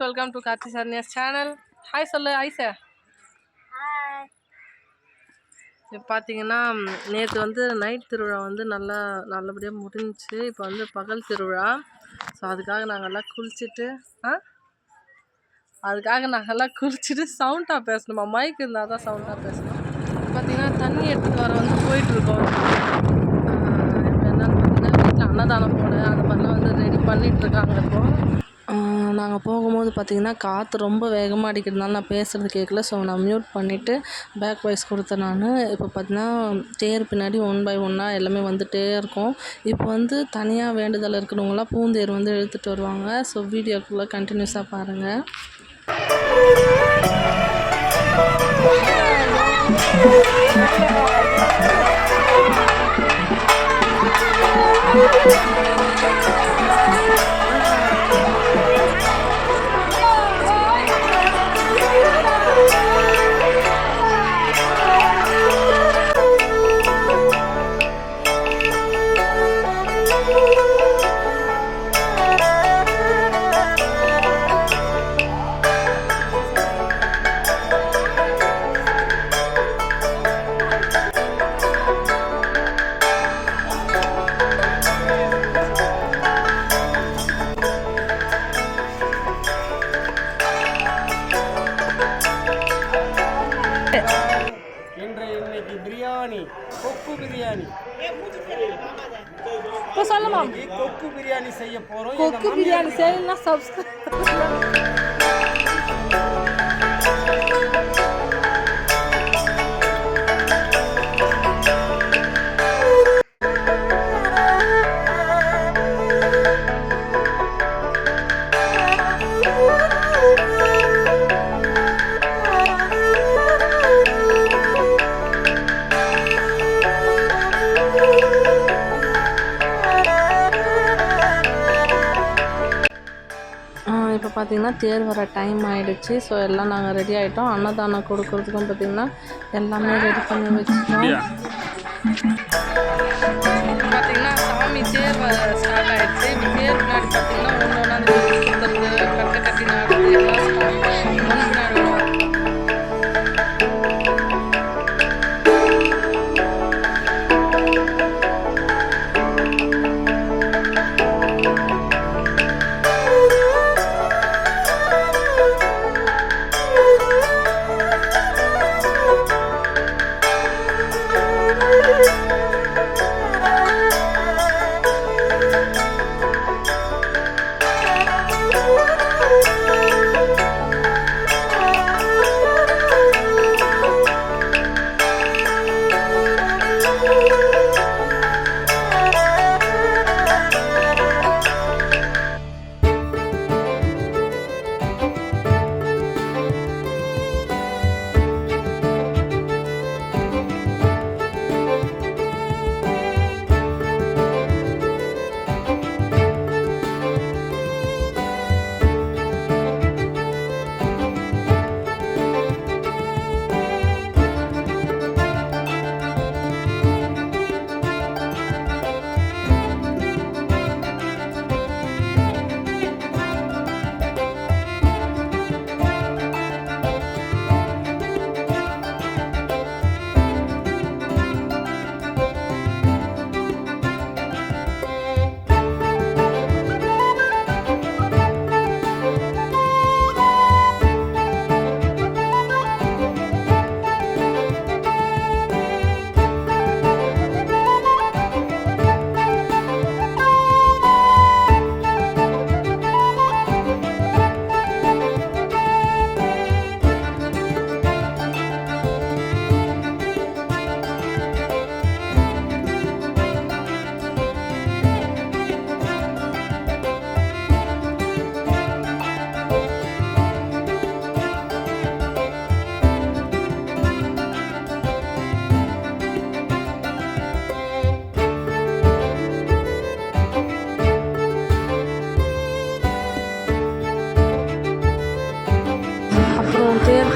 Welcome to Karthi Saranya's channel. Hi சொல்லு ஐசா. Hi. இப்போ பார்த்தீங்கன்னா நேற்று வந்து நைட் திருவிழா வந்து நல்லபடியாக முடிஞ்சிச்சு. இப்போ வந்து பகல் திருவிழா. ஸோ அதுக்காக நாங்கள்லாம் குளிச்சுட்டு சவுண்டாக பேசணுமா, மைக் இருந்தால் தான் சவுண்டாக பேசணும். பார்த்தீங்கன்னா தண்ணி எடுத்துகிட்டு வர வந்து போயிட்டுருக்கோம். இப்போ என்னென்னு பார்த்தீங்கன்னா வீட்டில் அன்னதானம் போட அந்த மாதிரிலாம் வந்து ரெடி பண்ணிகிட்ருக்காங்க. இப்போது நாங்கள் போகும்போது பார்த்திங்கன்னா காற்று ரொம்ப வேகமாக அடிக்கிறதுனால நான் பேசுகிறது கேட்கல. ஸோ நான் மியூட் பண்ணிவிட்டு பேக் வாய்ஸ் கொடுத்தேன் நான். இப்போ பார்த்திங்கன்னா தேர் பின்னாடி 1 by 1 எல்லாமே வந்துகிட்டே இருக்கும். இப்போ வந்து தனியாக வேண்டுதல் இருக்கிறவங்களாம் பூந்தேர் வந்து இழுத்துட்டு வருவாங்க. ஸோ வீடியோக்குள்ளே கண்டினியூஸாக பாருங்கள். இன்னைக்கு பிரியாணி, கொக்கு பிரியாணி. இப்போ சொல்லுமா, கொக்கு பிரியாணி செய்ய போறோம். கொக்கு பிரியாணி செய்யலாம். சப்ஸ்கிரைப் இப்போ பார்த்திங்கன்னா தேர் வர டைம் ஆகிடுச்சு. ஸோ எல்லாம் நாங்கள் ரெடி ஆகிட்டோம். அன்னதானம் கொடுக்குறதுக்கும் பார்த்திங்கன்னா எல்லாமே ரெடி பண்ணி வச்சுட்டோம். பார்த்திங்கன்னா சாமி தேர் ஸ்டார்ட் ஆகிடுச்சு. இப்போ தேர் முன்னாடி பார்த்திங்கன்னா ஒன்று கட்டை கட்டி நாடுறது எல்லாம் முன்னாடி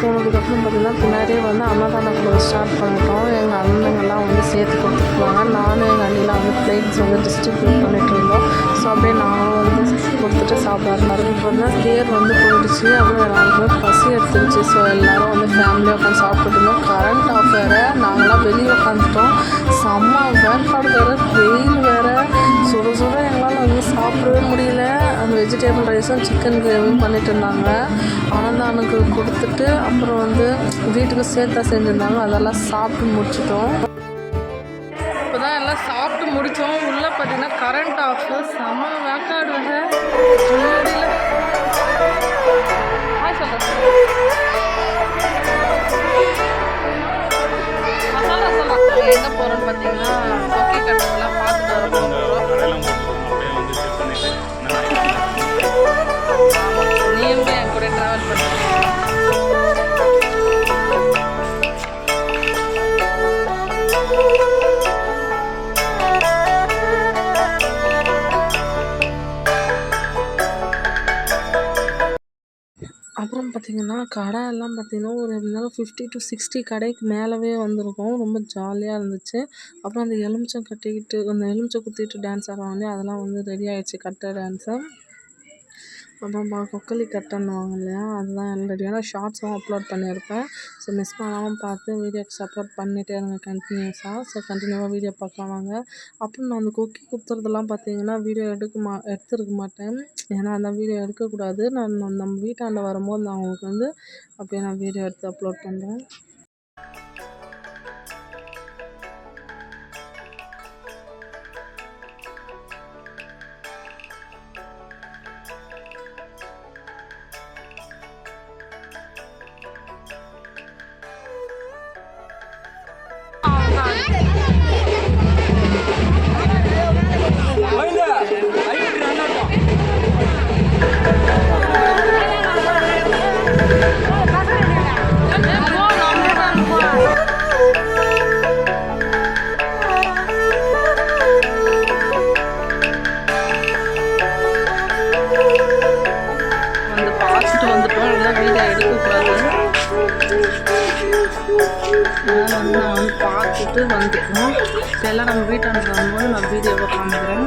போனதுக்கப்புறம் பார்த்திங்கன்னா பின்னாடியே வந்து அன்னதானம் கூட ஸ்டார்ட் பண்ணிட்டோம். எங்கள் அண்ணங்கள்லாம் வந்து சேர்த்து கொடுத்துருவாங்க. நானும் எங்கள் அண்ணிலாம் வந்து பிளேட்ஸ் வந்து டிஸ்ட்ரிபியூட் பண்ணிகிட்டு இருந்தோம். ஸோ அப்படியே நானும் வந்து கொடுத்துட்டு சாப்பிட்றாரு. இப்போ வந்து தேர் வந்து போயிடுச்சு. அப்புறம் எல்லாருக்குமே பசி எடுத்துருச்சு. ஸோ எல்லோரும் வந்து ஃபேமிலியாக உட்காந்து சாப்பிட்டுட்டு இருந்தோம். கரண்ட் ஆஃப் வேறு, நாங்களாம் வெளியே உட்காந்துட்டோம். செம்ம வேக்காடு வேறு, வெயில் வேறு, சுட சுட எங்களால் வந்து சாப்பிடவே முடியல. அந்த வெஜிடேபிள் ரைஸும் சிக்கன் கிரேவியும் பண்ணிட்டு இருந்தாங்க. அனந்தானுக்கு கொடுத்துட்டு அப்புறம் வந்து வீட்டுக்கு சேர்த்தா செஞ்சுருந்தாங்க. அதெல்லாம் சாப்பிட்டு முடிச்சிட்டோம். இப்போ தான் எல்லாம் சாப்பிட்டு முடித்தோம். உள்ளே பார்த்தீங்கன்னா கரண்ட் ஆஃப், செம்ம வேக்காடு வேறு, முடியல. மசாலா சொல்லலாம். எங்கே போகிறோன்னு பார்த்தீங்கன்னா கொக்கி கட்டெல்லாம் பார்த்துட்டு வரோம். நீங்களும் என் கூட ட்ராவல் பண்ணுறீங்க. அப்புறம் பார்த்திங்கன்னா கடை எல்லாம் பார்த்திங்கன்னா ஒரு இருந்தாலும் 50 to 60 கடைக்கு மேலவே வந்திருக்கும். ரொம்ப ஜாலியாக இருந்துச்சு. அப்புறம் அந்த எலுமிச்சம் கட்டிக்கிட்டு அந்த எலுமிச்சம் குத்திட்டு டான்ஸ் ஆடுவாங்க, அதெல்லாம் வந்து ரெடி ஆகிடுச்சு கட்டை டான்ஸு. அப்புறம் கொக்கலி கட்டன்னுவாங்க இல்லையா, அதுதான் எல்லாம் ரெடியான ஷார்ட்ஸும் அப்லோட் பண்ணியிருப்பேன். ஸோ மிஸ் பண்ணாமல் பார்த்து வீடியோக்கு சப்போர்ட் பண்ணிகிட்டே இருங்க கண்டினியூஸாக. ஸோ கண்டினியூவாக வீடியோ பார்க்கலாம் வாங்க. அப்புறம் நான் அந்த கொக்கி குத்துறதெல்லாம் பார்த்தீங்கன்னா வீடியோ எடுத்துருக்க மாட்டேன். ஏன்னா அந்த வீடியோ எடுக்கக்கூடாது. நான் நம்ம வீட்டாண்ட வரும்போது நான் உங்களுக்கு வந்து அப்படியே நான் வீடியோ எடுத்து அப்லோட் பண்ணுறேன். நான் பார்த்துட்டு வந்துட்டோம். எல்லாம் நம்ம வீட்டாண்ட வரும்போது நான் வீடியோவை காமிக்கிறேன்.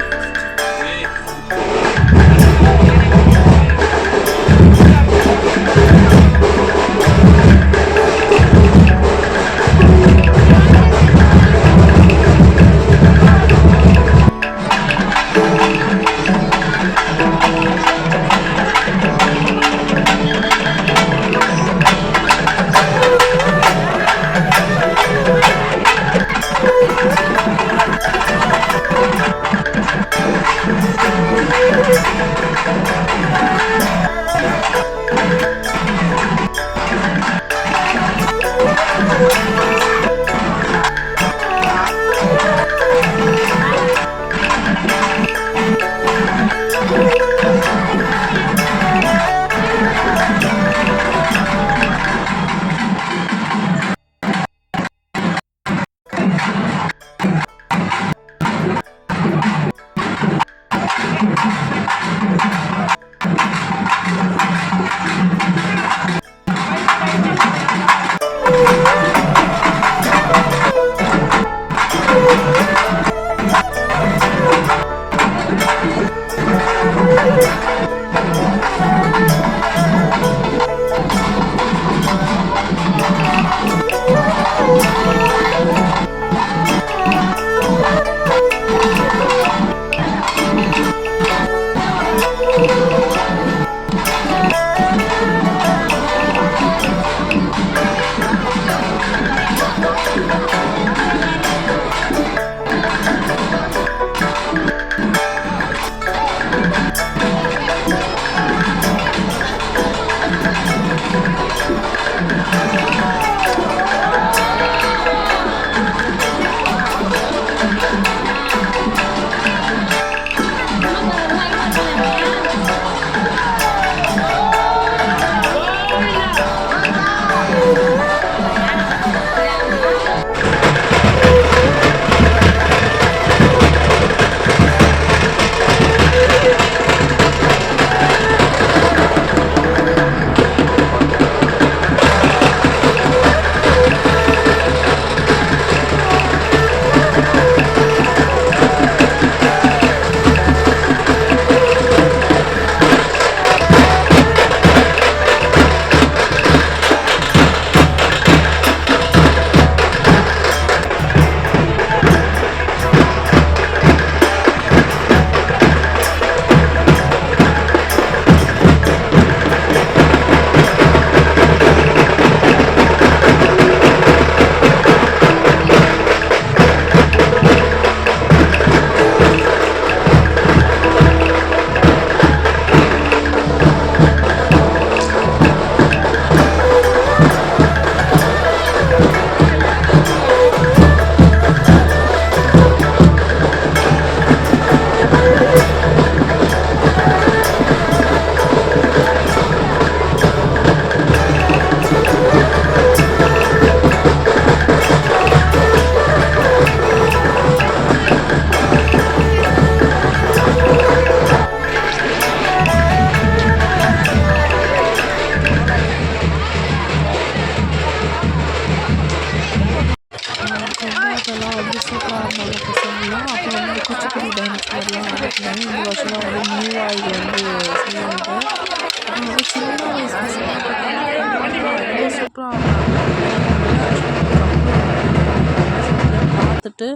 முடிச்சுட்டு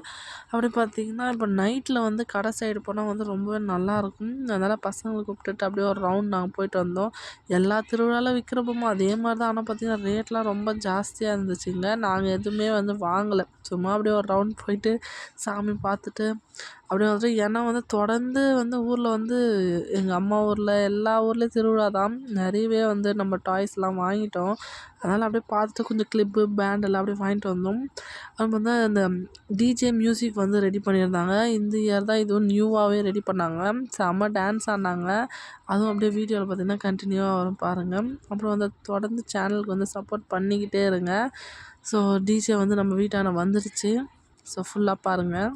அப்படி பார்த்திங்கன்னா இப்போ நைட்டில் வந்து கடை சைடு போனால் வந்து ரொம்பவே நல்லாயிருக்கும். அதனால் பசங்களை கூப்பிட்டுட்டு அப்படியே ஒரு ரவுண்ட் நாங்கள் போயிட்டு வந்தோம். எல்லா திருவிழாவில் விற்கிறப்பமும் அதே மாதிரி தான். ஆனால் பார்த்திங்கன்னா ரேட்லாம் ரொம்ப ஜாஸ்தியாக இருந்துச்சுங்க. நாங்கள் எதுவுமே வந்து வாங்கலை. சும்மா அப்படியே ஒரு ரவுண்ட் போயிட்டு சாமி பார்த்துட்டு அப்படியே வந்துட்டு ஏன்னா வந்து தொடர்ந்து வந்து ஊரில் வந்து எங்கள் அம்மா ஊரில் எல்லா ஊர்லேயும் திருவிழா தான். நிறையவே வந்து நம்ம டாய்ஸ்லாம் வாங்கிட்டோம். அதனால் அப்படியே பார்த்துட்டு கொஞ்சம் கிளிப்பு பேண்ட் எல்லாம் அப்படியே வாங்கிட்டு வந்தோம். அப்புறம் வந்து அந்த டிஜே மியூசிக் வந்து ரெடி பண்ணியிருந்தாங்க. இந்த இயர் தான் இதுவும் நியூவாகவே ரெடி பண்ணாங்க. செம்ம டான்ஸ் ஆடினாங்க. அதுவும் அப்படியே வீடியோவில் பார்த்திங்கன்னா கண்டினியூவாக வரும் பாருங்கள். அப்புறம் வந்து தொடர்ந்து சேனலுக்கு வந்து சப்போர்ட் பண்ணிக்கிட்டே இருங்க. ஸோ டிஜே வந்து நம்ம வீட்டான வந்துடுச்சு. ஸோ ஃபுல்லாக பாருங்கள்.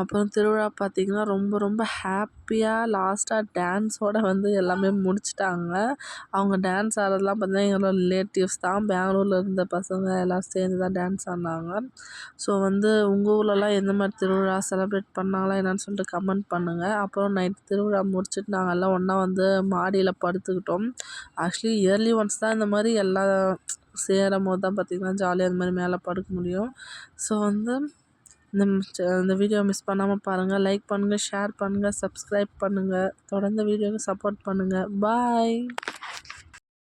அப்புறம் திருவிழா பார்த்திங்கன்னா ரொம்ப ரொம்ப ஹாப்பியாக லாஸ்ட்டாக டான்ஸோடு வந்து எல்லாமே முடிச்சிட்டாங்க. அவங்க டான்ஸ் ஆடுறதெல்லாம் பார்த்திங்கன்னா எங்களோட ரிலேட்டிவ்ஸ் தான். பெங்களூரில் இருந்த பசங்க எல்லாம் சேர்ந்து தான் டான்ஸ் ஆடினாங்க. ஸோ வந்து உங்கள் ஊர்லலாம் எந்த மாதிரி திருவிழா செலிப்ரேட் பண்ணாங்களா என்னன்னு சொல்லிட்டு கமெண்ட் பண்ணுங்கள். அப்புறம் நைட் திருவிழா முடிச்சுட்டு நாங்கள் எல்லாம் ஒன்றா வந்து மாடியில் படுத்துக்கிட்டோம். ஆக்சுவலி இயர்லி ஒன்ஸ் தான் இந்த மாதிரி எல்லாம் சேரும்போது தான் பார்த்திங்கன்னா ஜாலியாக இந்த மாதிரி மேலே படுக்க முடியும். ஸோ வந்து இந்த வீடியோ மிஸ் பண்ணாமல் பாருங்கள். லைக் பண்ணுங்கள், ஷேர் பண்ணுங்கள், சப்ஸ்கிரைப் பண்ணுங்கள். தொடர்ந்து வீடியோவுக்கு சப்போர்ட் பண்ணுங்கள். பாய்.